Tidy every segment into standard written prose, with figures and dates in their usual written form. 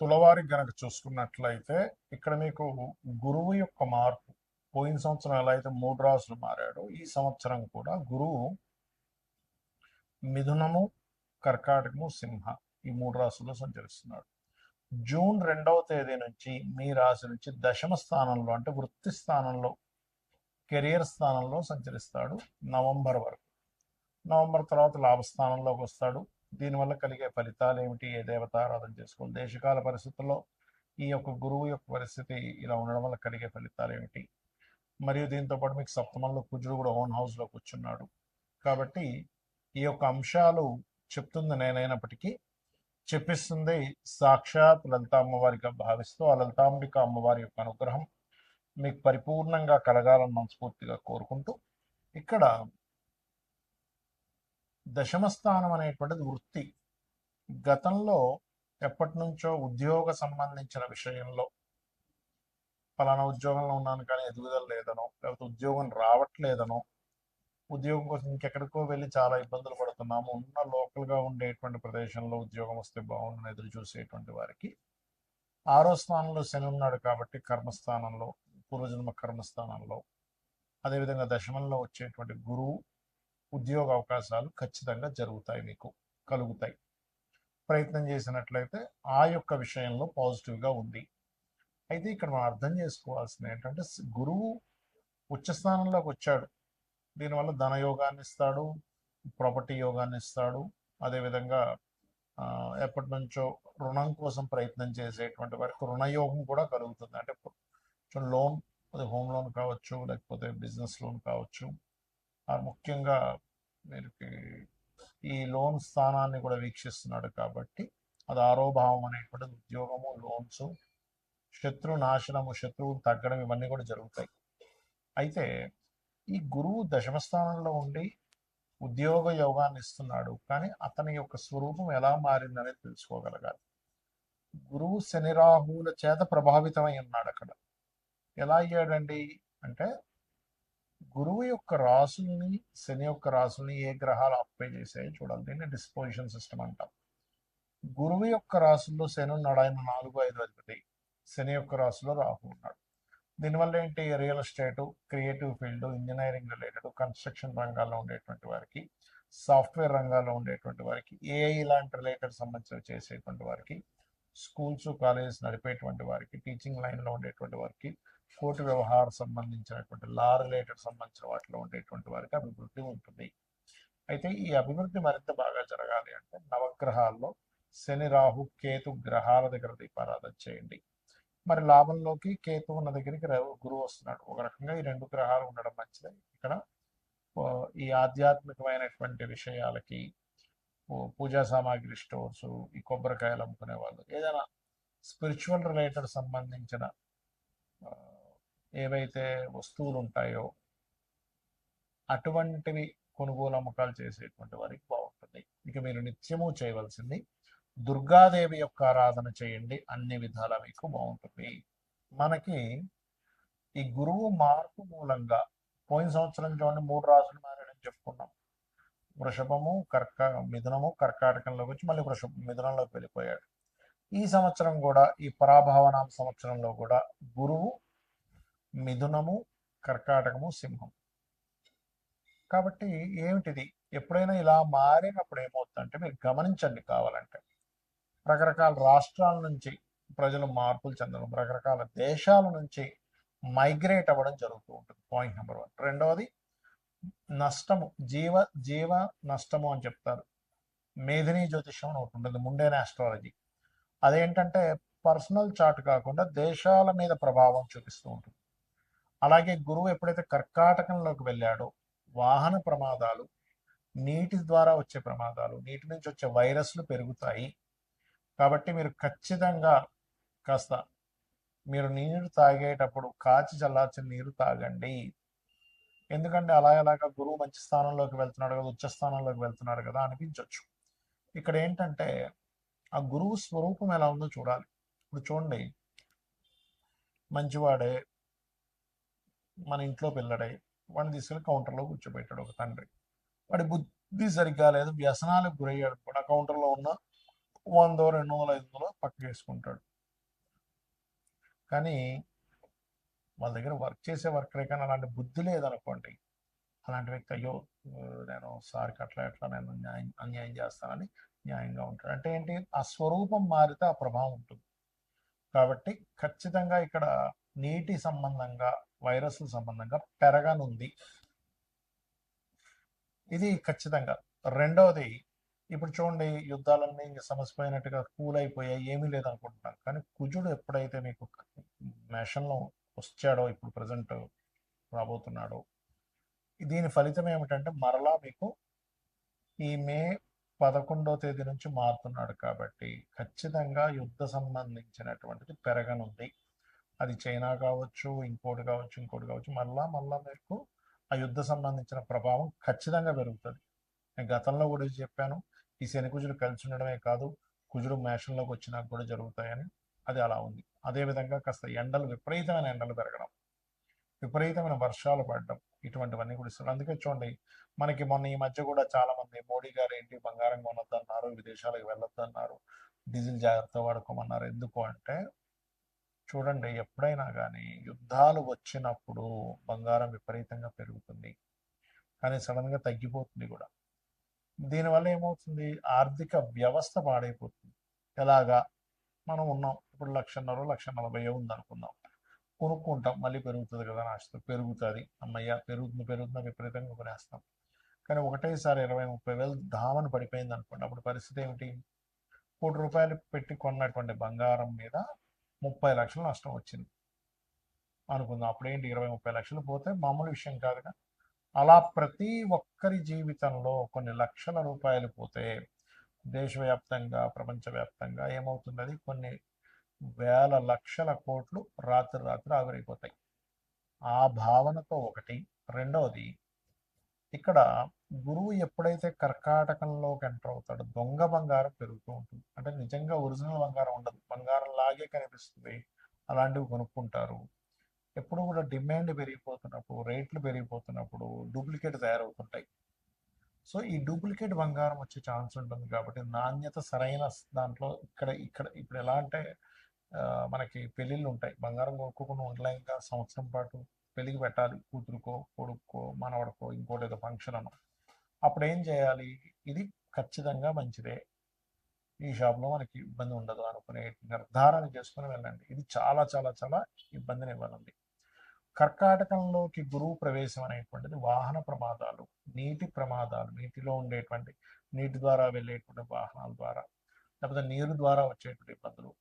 తులవారికి గనక చూసుకున్నట్లయితే ఇక్కడ మీకు గురువు యొక్క మార్పు పోయిన సంవత్సరం ఎలా అయితే 3 రాసులు మారాడో ఈ సంవత్సరం కూడా గురువు మిథునము, కర్కాటకము, సింహ ఈ 3 రాసుల్లో సంచరిస్తున్నాడు. జూన్ 2వ తేదీ నుంచి మీ రాశి నుంచి దశమ స్థానంలో అంటే వృత్తి స్థానంలో కెరియర్ స్థానంలో సంచరిస్తాడు నవంబర్ వరకు. నవంబర్ తర్వాత లాభస్థానంలోకి వస్తాడు. దీనివల్ల కలిగే ఫలితాలు ఏమిటి, ఏ దేవత ఆరాధన చేసుకోవాలి, దేశకాల పరిస్థితుల్లో ఈ యొక్క గురువు యొక్క పరిస్థితి ఇలా ఉండడం వల్ల కలిగే ఫలితాలు ఏమిటి, మరియు దీంతో పాటు మీకు సప్తమంలో కుజుడు కూడా ఓన్ హౌస్లో కూర్చున్నాడు. కాబట్టి ఈ యొక్క అంశాలు చెప్తుంది నేనైనప్పటికీ చెప్పిస్తుంది సాక్షాత్ లలిత అమ్మవారిగా భావిస్తూ ఆ లలితాంబిక అమ్మవారి యొక్క అనుగ్రహం మీకు పరిపూర్ణంగా కలగాలని మనస్ఫూర్తిగా కోరుకుంటూ, ఇక్కడ దశమ స్థానం అనేటువంటిది వృత్తి. గతంలో ఎప్పటి నుంచో ఉద్యోగ సంబంధించిన విషయంలో ఫలానా ఉద్యోగంలో ఉన్నాను కానీ ఎదుగుదల లేదనో, లేకపోతే ఉద్యోగం రావట్లేదనో, ఉద్యోగం కోసం ఇంకెక్కడికో వెళ్ళి చాలా ఇబ్బందులు పడుతున్నాము, ఉన్న లోకల్గా ఉండేటువంటి ప్రదేశంలో ఉద్యోగం వస్తే బాగుందని ఎదురు చూసేటువంటి వారికి 6వ స్థానంలో శని ఉన్నాడు కాబట్టి కర్మస్థానంలో, పూర్వజన్మ కర్మస్థానంలో, అదేవిధంగా దశమంలో వచ్చేటువంటి గురువు ఉద్యోగ అవకాశాలు ఖచ్చితంగా జరుగుతాయి, మీకు కలుగుతాయి. ప్రయత్నం చేసినట్లయితే ఆ యొక్క విషయంలో పాజిటివ్గా ఉంది. అయితే ఇక్కడ మనం అర్థం చేసుకోవాల్సింది ఏంటంటే గురువు ఉచ్చస్థానంలోకి వచ్చాడు. దీనివల్ల ధనయోగాన్ని ఇస్తాడు, ప్రాపర్టీ యోగాన్ని ఇస్తాడు. అదేవిధంగా ఎప్పటి నుంచో రుణం కోసం ప్రయత్నం చేసేటువంటి వారికి రుణయోగం కూడా కలుగుతుంది. అంటే లోన్, అది హోమ్ లోన్ కావచ్చు, లేకపోతే బిజినెస్ లోన్ కావచ్చు. ముఖ్యంగా మీరు ఈ లోన్ స్థానాన్ని కూడా వీక్షిస్తున్నాడు కాబట్టి అది 6వ భావం అనేటువంటిది ఉద్యోగము, లోన్స్, శత్రు నాశనము, శత్రువులు తగ్గడం ఇవన్నీ కూడా జరుగుతాయి. అయితే ఈ గురువు దశమ స్థానంలో ఉండి ఉద్యోగ యోగాన్ని ఇస్తున్నాడు, కానీ అతని యొక్క స్వరూపం ఎలా మారిందనేది తెలుసుకోగలగాలి. గురువు శని రాహువుల చేత ప్రభావితమై ఉన్నాడు. అక్కడ ఎలా అయ్యాడండి అంటే గురువు యొక్క రాసుల్ని, శని యొక్క రాసుల్ని ఏ గ్రహాలు ఆక్యుపై చేసాయో చూడాలి. దీన్ని డిస్పోజిషన్ సిస్టమ్ అంటాం. గురువు యొక్క రాసుల్లో శని ఉన్నాడు, ఆయన 4, 5 అధిపతి. శని యొక్క రాశిలో రాహు ఉన్నాడు. దీనివల్ల ఏంటి, real estate, creative field, engineering related, construction రంగాల్లో ఉండేటువంటి వారికి, సాఫ్ట్వేర్ రంగాల్లో ఉండేటువంటి వారికి, ఏఐ లాంటి రిలేటెడ్ సంబంధించి చేసేటువంటి వారికి, స్కూల్స్ కాలేజెస్ నడిపేటువంటి వారికి, టీచింగ్ లైన్లో ఉండేటువంటి వారికి, కోర్టు వ్యవహార సంబంధించినటువంటి లా రిలేటెడ్ సంబంధించిన వాటిలో ఉండేటువంటి వారికి అభివృద్ధి ఉంటుంది. అయితే ఈ అభివృద్ధి మరింత బాగా జరగాలి అంటే నవగ్రహాల్లో శని, రాహు, కేతు గ్రహాల దగ్గర దీపారాధన చేయండి. మరి లాభంలోకి కేతు ఉన్న దగ్గరికి గురువు వస్తున్నాడు. ఒక రకంగా ఈ 2 గ్రహాలు ఉండడం మంచిదే. ఇక్కడ ఈ ఆధ్యాత్మికమైనటువంటి విషయాలకి పూజా సామాగ్రి స్టోర్స్, ఈ కొబ్బరికాయలు అమ్ముకునే వాళ్ళు, ఏదైనా స్పిరిచువల్ రిలేటెడ్ సంబంధించిన ఏవైతే వస్తువులు ఉంటాయో అటువంటివి కొనుగోలు అమ్మకాలు చేసేటువంటి వారికి బాగుంటుంది. ఇక మీరు నిత్యము చేయవలసింది దుర్గాదేవి యొక్క ఆరాధన చేయండి, అన్ని విధాలా మీకు బాగుంటుంది. మనకి ఈ గురువు మార్పు మూలంగా పోయిన సంవత్సరం చూడండి 3 రాసులు మారాడని చెప్పుకున్నాం. వృషభము, మిథునము, కర్కాటకంలోకి వచ్చి మళ్ళీ మిథునంలోకి వెళ్ళిపోయాడు. ఈ సంవత్సరం కూడా ఈ పరాభావనామ సంవత్సరంలో కూడా గురువు మిథునము, కర్కాటకము, సింహం. కాబట్టి ఏమిటిది, ఎప్పుడైనా ఇలా మారినప్పుడు ఏమవుతుందంటే మీరు గమనించండి. కావాలంటే రకరకాల రాష్ట్రాల నుంచి ప్రజలు మార్పులు చెందడం, రకరకాల దేశాల నుంచి మైగ్రేట్ అవ్వడం జరుగుతూ ఉంటుంది. Point number 1. రెండవది నష్టము, జీవ నష్టము అని చెప్తారు. మేధిని జ్యోతిషం అని ఒకటి ఉంటుంది, ముండేన ఆస్ట్రాలజీ. అదేంటంటే పర్సనల్ చార్ట్ కాకుండా దేశాల మీద ప్రభావం చూపిస్తూ ఉంటుంది. అలాగే గురువు ఎప్పుడైతే కర్కాటకంలోకి వెళ్ళాడో వాహన ప్రమాదాలు, నీటి ద్వారా వచ్చే ప్రమాదాలు, నీటి నుంచి వచ్చే వైరస్లు పెరుగుతాయి. కాబట్టి మీరు ఖచ్చితంగా కాస్త మీరు నీరు తాగేటప్పుడు కాచి చల్లార్చిన నీరు తాగండి. ఎందుకంటే అలాగా గురువు మంచి స్థానంలోకి వెళ్తున్నాడు కదా, ఉచ్చ స్థానంలోకి వెళ్తున్నాడు కదా అనిపించవచ్చు. ఇక్కడ ఏంటంటే ఆ గురువు స్వరూపం ఎలా ఉందో చూడాలి. ఇప్పుడు చూడండి, మంచివాడే, మన ఇంట్లో పిల్లడై వాడిని తీసుకెళ్ళి కౌంటర్లో కూర్చోబెట్టాడు ఒక తండ్రి. వాడి బుద్ధి సరిగ్గా లేదు, వ్యసనాలకు గురయ్యాడు కూడా. కౌంటర్లో ఉన్న 100, 200, 500 పక్కకి వేసుకుంటాడు. కానీ వాళ్ళ దగ్గర వర్క్ చేసే వర్కరే కానీ అలాంటి బుద్ధి లేదనుకోండి, అలాంటి వ్యక్తి అయ్యో నేను సార్కి ఎట్లా నేను అన్యాయం చేస్తానని న్యాయంగా ఉంటాడు. అంటే ఏంటి, ఆ స్వరూపం మారితే ఆ ప్రభావం ఉంటుంది. కాబట్టి ఖచ్చితంగా ఇక్కడ నీటి సంబంధంగా, వైరస్ల సంబంధంగా పెరగనుంది, ఇది ఖచ్చితంగా. రెండవది, ఇప్పుడు చూడండి, యుద్ధాలన్నీ సమసిపోయినట్టుగా కూల్ అయిపోయాయి, ఏమీ లేదనుకుంటున్నాను. కానీ కుజుడు ఎప్పుడైతే మీకు మేషంలో వచ్చాడో, ఇప్పుడు ప్రజెంట్ రాబోతున్నాడో, దీని ఫలితం ఏమిటంటే మరలా మీకు ఈ మే 11వ తేదీ నుంచి మారుతున్నాడు. కాబట్టి ఖచ్చితంగా యుద్ధ సంబంధించినటువంటిది పెరగనుంది. అది చైనా కావచ్చు, ఇంకోటి కావచ్చు, ఇంకోటి కావచ్చు, మళ్ళా మీకు ఆ యుద్ధ సంబంధించిన ప్రభావం ఖచ్చితంగా పెరుగుతుంది. నేను గతంలో కూడా చెప్పాను, ఈ శని కుజుడు కలిసి ఉండడమే కాదు, కుజుడు మేషంలోకి వచ్చినాక కూడా జరుగుతాయని. అది అలా ఉంది. అదేవిధంగా కాస్త ఎండలు, విపరీతమైన ఎండలు పెరగడం, విపరీతమైన వర్షాలు పడడం, ఇటువంటివన్నీ కూడా ఇస్తారు. అందుకే చూడండి, మనకి మొన్న ఈ మధ్య కూడా చాలా మంది మోడీ గారు ఏంటి బంగారం కొనొద్దన్నారు, విదేశాలకు వెళ్ళొద్దన్నారు, డీజిల్ జాగ్రత్త వాడుకోమన్నారు. ఎందుకు అంటే చూడండి, ఎప్పుడైనా కానీ యుద్ధాలు వచ్చినప్పుడు బంగారం విపరీతంగా పెరుగుతుంది, కానీ సడన్గా తగ్గిపోతుంది కూడా. దీనివల్ల ఏమవుతుంది, ఆర్థిక వ్యవస్థ పాడైపోతుంది. ఎలాగా, మనం ఉన్నాం ఇప్పుడు 1,50,000, 1,40,000 ఉందనుకుందాం, కొనుక్కుంటాం, మళ్ళీ పెరుగుతుంది కదా ఆశతో, పెరుగుతుంది, అమ్మయ్య పెరుగుతున్న విపరీతంగా కొనేస్తాం. కానీ ఒకటేసారి 20,000-30,000 ధామను పడిపోయింది అనుకోండి, అప్పుడు పరిస్థితి ఏమిటి, ₹1,00,000 పెట్టి కొన్నటువంటి బంగారం మీద 30 లక్షలు నష్టం వచ్చింది అనుకుందాం. అప్పుడేంటి, 20-30 లక్షలు పోతే మామూలు విషయం కాదుగా. అలా ప్రతి ఒక్కరి జీవితంలో కొన్ని లక్షల రూపాయలు పోతే దేశవ్యాప్తంగా, ప్రపంచవ్యాప్తంగా ఏమవుతున్నది, కొన్ని వేల లక్షల కోట్లు రాత్రి ఆవిరైపోతాయి. ఆ భావనతో ఒకటి. రెండవది, ఇక్కడ గురువు ఎప్పుడైతే కర్కాటకంలోకి ఎంటర్ అవుతాడో దొంగ బంగారం పెరుగుతూ ఉంటుంది. అంటే నిజంగా ఒరిజినల్ బంగారం ఉండదు, బంగారం లాగే కనిపిస్తుంది, అలాంటివి కొనుక్కుంటారు. ఎప్పుడు కూడా డిమాండ్ పెరిగిపోతున్నప్పుడు, రేట్లు పెరిగిపోతున్నప్పుడు డూప్లికేట్ తయారవుతుంటాయి. సో ఈ డూప్లికేట్ బంగారం వచ్చే ఛాన్స్ ఉంటుంది. కాబట్టి నాణ్యత సరైన దాంట్లో ఇప్పుడు ఎలా అంటే మనకి పెళ్ళిళ్ళు ఉంటాయి, బంగారం కొనుక్కోకుండా ఉండలేం ఇంకా, సంవత్సరం పాటు పెళ్ళికి పెట్టాలి, కూతురుకో, కొడుక్కో, మనవడకో, ఇంకోటి ఏదో ఫంక్షన్ అన్న, అప్పుడు ఏం చేయాలి, ఇది ఖచ్చితంగా మంచిదే, ఈ షాప్లో మనకి ఇబ్బంది ఉండదు అనుకునే నిర్ధారణ చేసుకుని వెళ్ళండి. ఇది చాలా చాలా చాలా ఇబ్బందిని ఇవ్వాలండి. కర్కాటకంలోకి గురువు ప్రవేశం అనేటువంటిది వాహన ప్రమాదాలు, నీటి ప్రమాదాలు, నీటిలో ఉండేటువంటి, నీటి ద్వారా వెళ్ళేటువంటి వాహనాల ద్వారా, లేకపోతే నీరు ద్వారా వచ్చేటువంటి ఇబ్బందులు,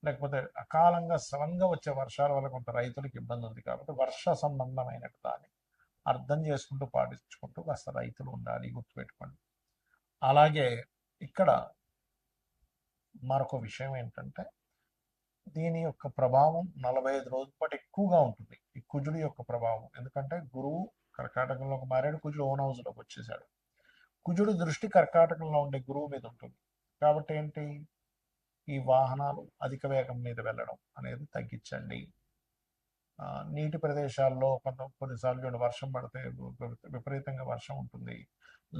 లేకపోతే అకాలంగా సడన్గా వచ్చే వర్షాల వల్ల కొంత రైతులకు ఇబ్బంది ఉంది. కాబట్టి వర్ష సంబంధమైన దాన్ని అర్థం చేసుకుంటూ, పాటించుకుంటూ కాస్త రైతులు ఉండాలి, గుర్తుపెట్టుకోండి. అలాగే ఇక్కడ మరొక విషయం ఏంటంటే, దీని యొక్క ప్రభావం 45 రోజుల పాటు ఎక్కువగా ఉంటుంది, ఈ కుజుడి యొక్క ప్రభావం. ఎందుకంటే గురువు కర్కాటకంలోకి మారాడు, కుజుడు ఓన్ హౌస్లోకి వచ్చేసాడు. కుజుడు దృష్టి కర్కాటకంలో ఉండే గురువు మీద ఉంటుంది. కాబట్టి ఏంటి, ఈ వాహనాలు అధిక వేగం మీద వెళ్ళడం అనేది తగ్గించండి. నీటి ప్రదేశాల్లో కొన్నిసార్లు చూడండి, వర్షం పడితే విపరీతంగా వర్షం ఉంటుంది,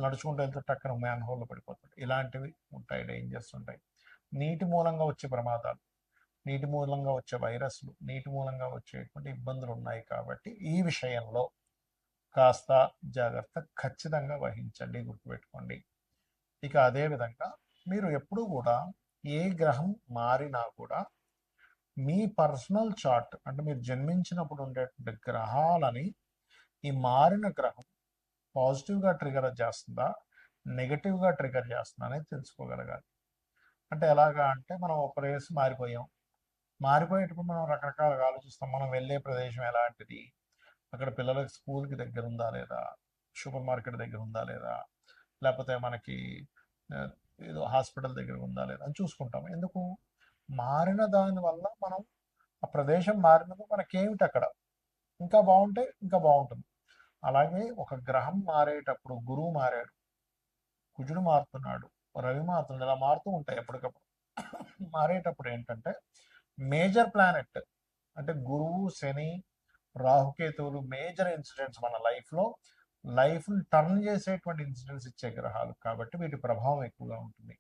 నడుచుకుంటూ వెళ్తే టక్కన మ్యాన్ హోల్లో పడిపోతుంది, ఇలాంటివి ఉంటాయి, డేంజర్స్ ఉంటాయి. నీటి మూలంగా వచ్చే ప్రమాదాలు, నీటి మూలంగా వచ్చే వైరస్లు, నీటి మూలంగా వచ్చేటువంటి ఇబ్బందులు ఉన్నాయి. కాబట్టి ఈ విషయంలో కాస్త జాగ్రత్త ఖచ్చితంగా వహించండి, గుర్తుపెట్టుకోండి. ఇక అదేవిధంగా మీరు ఎప్పుడు కూడా ఏ గ్రహం మారినా కూడా మీ పర్సనల్ చార్ట్, అంటే మీరు జన్మించినప్పుడు ఉండేటువంటి గ్రహాలని ఈ మారిన గ్రహం పాజిటివ్గా ట్రిగర్ చేస్తుందా, నెగటివ్గా ట్రిగర్ చేస్తుందా అనేది తెలుసుకోగలగాలి. అంటే ఎలాగా అంటే, మనం ఒక ప్లేస్ మారిపోయేటప్పుడు మనం రకరకాలుగా ఆలోచిస్తాం. మనం వెళ్ళే ప్రదేశం ఎలాంటిది, అక్కడ పిల్లలకి స్కూల్కి దగ్గర ఉందా లేదా, సూపర్ మార్కెట్ దగ్గర ఉందా లేదా, లేకపోతే మనకి ఏదో హాస్పిటల్ దగ్గర ఉందా లేదా అని చూసుకుంటాం. ఎందుకు, మారిన దాని వల్ల మనం ఆ ప్రదేశం మారినప్పుడు మనకేమిటి అక్కడ ఇంకా బాగుంటే ఇంకా బాగుంటుంది. అలాగే ఒక గ్రహం మారేటప్పుడు, గురువు మారాడు, కుజుడు మారుతున్నాడు, రవి మారుతున్నాడు, ఇలా మారుతూ ఉంటాయి ఎప్పటికప్పుడు. మారేటప్పుడు ఏంటంటే మేజర్ ప్లానెట్ అంటే గురువు, శని, రాహుకేతువులు మేజర్ ఇన్సిడెంట్స్ మన లైఫ్ని టర్న్ చేసేటువంటి ఇన్సిడెంట్స్ ఇచ్చే గ్రహాలు. కాబట్టి వీటి ప్రభావం ఎక్కువగా ఉంటుంది.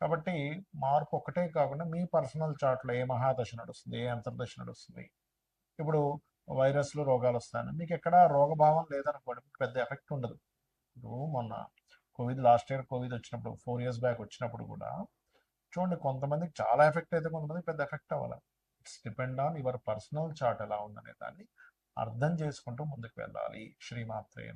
కాబట్టి మార్పు ఒకటే కాకుండా మీ పర్సనల్ చార్ట్లో ఏ మహాదశ నడుస్తుంది, ఏ అంతర్దశ నడుస్తుంది. ఇప్పుడు వైరస్లు రోగాలు వస్తాయని మీకు ఎక్కడ రోగభావం లేదనుకోండి, మీకు పెద్ద ఎఫెక్ట్ ఉండదు. ఇప్పుడు మొన్న లాస్ట్ ఇయర్ కోవిడ్ వచ్చినప్పుడు 4 years బ్యాక్ వచ్చినప్పుడు కూడా చూడండి, కొంతమందికి చాలా ఎఫెక్ట్ అయితే కొంతమందికి పెద్ద ఎఫెక్ట్ అవ్వాలి. It's depend on your personal chart ఎలా ఉందనే దాన్ని అర్థం చేసుకుంటూ ముందుకు వెళ్ళాలి. శ్రీమాత్రే